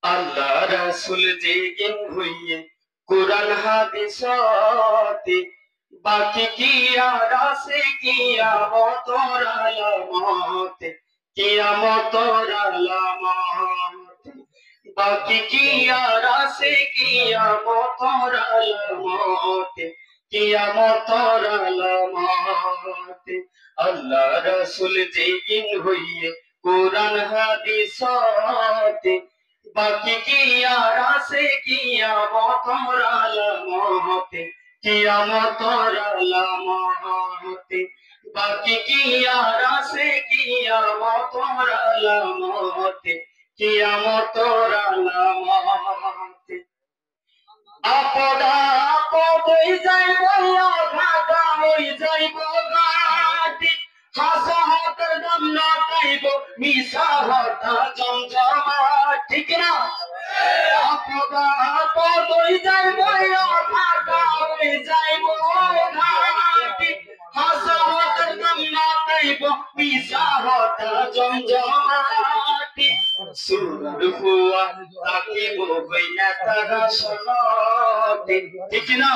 আল্লাহ রাসূল জিগিন হইয়ে কুরআন হাদিসতে বাকি কি আর আছে কিয়ামতর আলামতে কিয়ামতর আলামতে বাকি কি আর আছে কিয়ামতর আলামতে কিয়ামতর আলামতে আল্লাহ রাসূল জিগিন হইয়ে কুরআন হাদিসতে বাকি কি আর আছে কিয়ামতর আলামতে কিয়ামতর আলামতে বাকি কি আর আছে কিয়ামতর আলামতে কিয়ামতর আলামতে আপদা আপদ হই যাইব ঘাটা হই যাইব ঘাটি হাসা হাতের দাম না পাইব মিশা হাতা জমজমা ঠিক না আপদা আপদ হই যাইব ঘাটা হই যাইব ঘাটি হাসা হাতের দাম না পাইব মিশা হাতা জমজমাটি সুর হুয়া তাকিব বইনা তারা শোনতে ঠিক না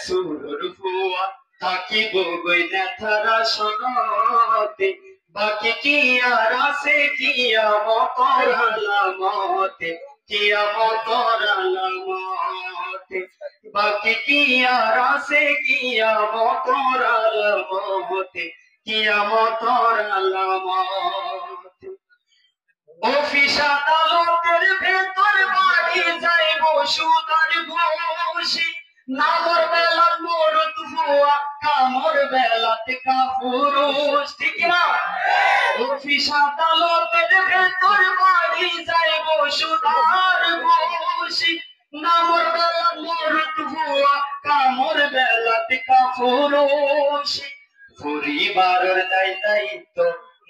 সুর হুয়া তাকিব বইনা তারা শোনতে বাকি কি আর আছে কিয়ামতর আলামতে কিয়ামতর আলামতে বাকি কি আর আছে কিয়ামতর আলামতে কিয়ামতর আলামতে অফিস আদালতের ভেতর বাড়ি যাইব সুদার ঘোষী নামর বেলাত মরত হুয়া কামর বেলাত কাপুরুষ ঠিক না অফিস আদালতের ভেতর বাড়ি যাইব সুদার ঘোষী নামর বেলাত মরত হুয়া কামর বেলাত কাপুরুষ পরিবারের দায়িত্ব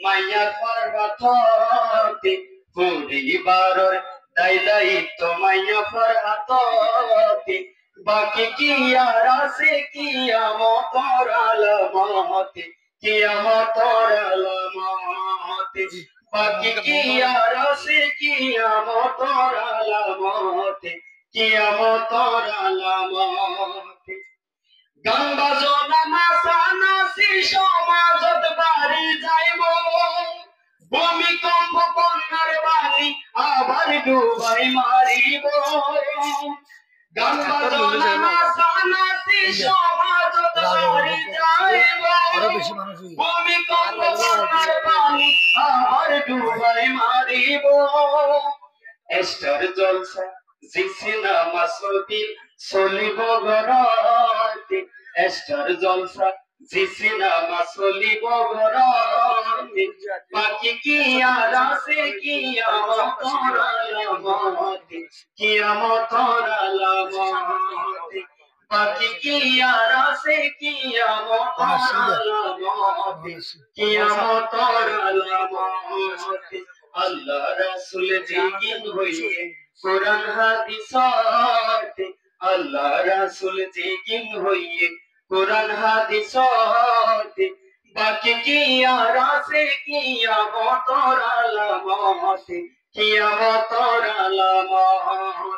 মাইয়া ফরহাতে পরিবারের দায়িত্ব মাইয়া ফরহাতে বাকি কি আর আছে কিয়ামতর আলামতে কিয়ামতর আলামতে বাকি কি আর আছে কিয়ামতর আলামতে কিয়ামতর আলামতে গান বাজনা নাচানাচি সমাজত বাড়ি যাইব ভূমিকম্প বন্যার বাণী আবার ডুবাই মারিব গান বাজনা নাচানাচি সমাজত বাড়ি যাইব ভূমিকম্প বন্যার বাণী আবার ডুবাই মারিব স্টার জলসা জি সিনেমা ছবি চলিব ঘৰতে স্টার জলসা জি সিনেমা চলিব ঘৰতে বাকি কি আর আছে কিয়ামতর আলামতে কিয়ামতর আলামতে বাকি কি আর আছে কিয়ামতর আলামতে কিয়ামতর আলামতে আল্লাহ রাসূল জিগিন হইয়ে কুরআন হাদিসতে আল্লাহ রাসূল জিগিন হইয়ে কুরআন হাদিসতে বাকি কি আর আছে কিয়ামতর আলামতে কিয়ামতর আলামতে